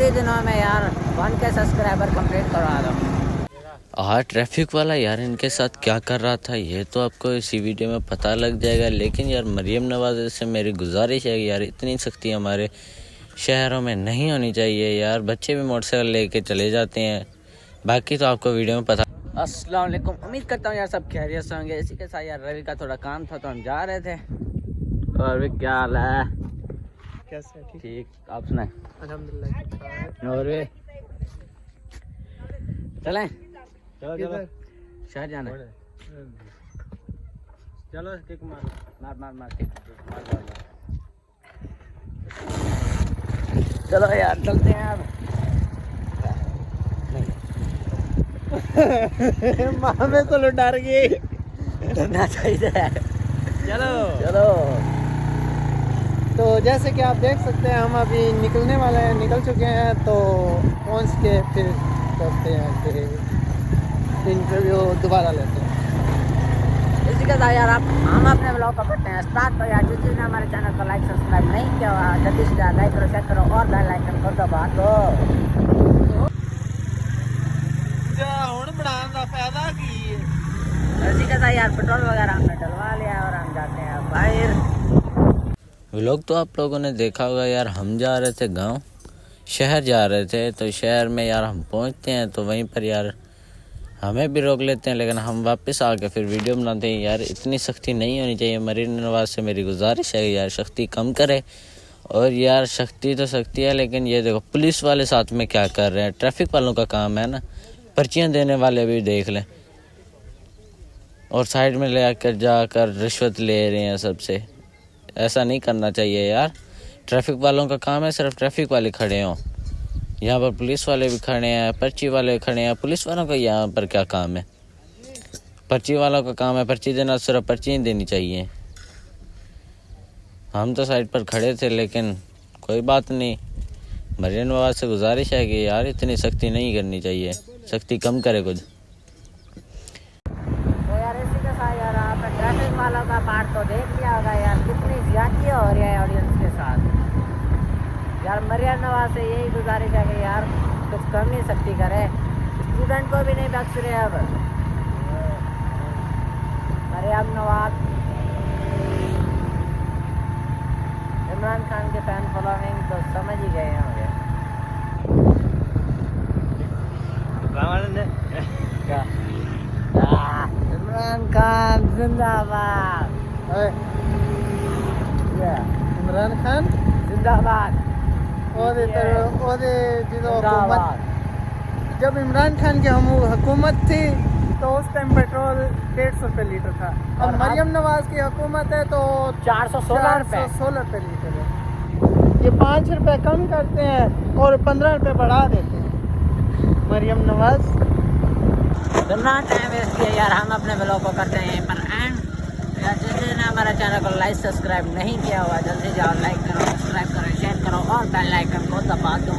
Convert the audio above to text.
ही दिनों में यार 1K सब्सक्राइबर कंप्लीट करवा दो। आज ट्रैफिक वाला यार इनके साथ क्या कर रहा था ये तो आपको इसी वीडियो में पता लग जाएगा। लेकिन यार मरियम नवाज से मेरी गुजारिश है यार इतनी सख्ती हमारे शहरों में नहीं होनी चाहिए यार। बच्चे भी मोटरसाइकिल लेके चले जाते हैं, बाकी तो आपको वीडियो में पता। अस्सलाम वालेकुम, उम्मीद करता हूँ यार सब खैरियत से होंगे। इसी के साथ यार रवि का थोड़ा काम था तो हम जा रहे थे। और भी क्या हाल है? कैसे? ठीक, आप सुनाए? अल्हम्दुलिल्लाह। और भी चलें? चलो शहर जाना है। चलो किक मार मार के मार। चलो यार चलते हैं अब। मामे तो डर गई। डरना चाहिए। चलो चलो तो जैसे कि आप देख सकते हैं हम अभी निकलने वाले हैं, निकल चुके हैं। तो पहुंच के फिर करते हैं, फिर इंटरव्यू दोबारा लेते हैं। इसी के साथ यार हम अपने ब्लॉग को करते हैं स्टार्ट। तो यार जिसने हमारे चैनल को लाइक सब्सक्राइब नहीं किया हुआ जल्दी से लाइक करो, शेयर करो और बेल आइकन को दबा दो। इसी के साथ यार पेट्रोल वगैरह हमने डलवा लिया और हम जाते हैं बाहर। व्लॉग तो आप लोगों ने देखा होगा यार। हम जा रहे थे गांव, शहर जा रहे थे। तो शहर में यार हम पहुंचते हैं तो वहीं पर यार हमें भी रोक लेते हैं, लेकिन हम वापस आके फिर वीडियो बनाते हैं। यार इतनी सख्ती नहीं होनी चाहिए। मरीम नवाज से मेरी गुजारिश है यार सख्ती कम करे। और यार सख्ती तो सख्ती है, लेकिन ये देखो पुलिस वाले साथ में क्या कर रहे हैं। ट्रैफिक वालों का काम है ना, पर्चियाँ देने वाले भी देख लें और साइड में ले आकर जाकर रिश्वत ले रहे हैं सबसे। ऐसा नहीं करना चाहिए यार। ट्रैफिक वालों का काम है, सिर्फ ट्रैफिक वाले खड़े हों। यहाँ पर पुलिस वाले भी खड़े हैं, पर्ची वाले खड़े हैं। पुलिस वालों का यहाँ पर क्या काम है? पर्ची वालों का काम है पर्ची देना, सिर्फ पर्ची ही देनी चाहिए। हम तो साइड पर खड़े थे, लेकिन कोई बात नहीं। मरीम नवाज से गुजारिश है कि यार इतनी सख्ती नहीं करनी चाहिए, सख्ती कम करे कुछ। तो यार इसी के साथ यार आपने ट्रैफिक वालों का पार्ट तो देख लिया होगा यार कितनी ज्यादती हो रही है ऑडियंस के साथ। यार मरियम नवाज से यही गुजारिश है कि यार कुछ कम ही सख्ती करे, स्टूडेंट को भी नहीं बख्श रहे। अब मरियम नवाज इमरान खान के फैन फॉलोइंग तो समझ ही गए होंगे क्या। इमरान खान जिंदाबाद। इमरान खान जिंदाबाद। जब इमरान खान की हुकूमत थी तो उस टाइम पेट्रोल 150 रुपये लीटर था। और अब मरियम नवाज की हुकूमत है तो 416 रुपये 416 रुपये लीटर है। ये 5 रुपये कम करते हैं और 15 रुपये बढ़ा देते हैं मरियम नवाज। इतना टाइम वेस्ट किया यार। हम अपने ब्लॉग को करते हैं यहीं पर एंड। यार जिसने हमारे चैनल को लाइक सब्सक्राइब नहीं किया हुआ जल्दी जाओ, लाइक करो, सब्सक्राइब करो, शेयर करो और बेल आइकन को दबा दो।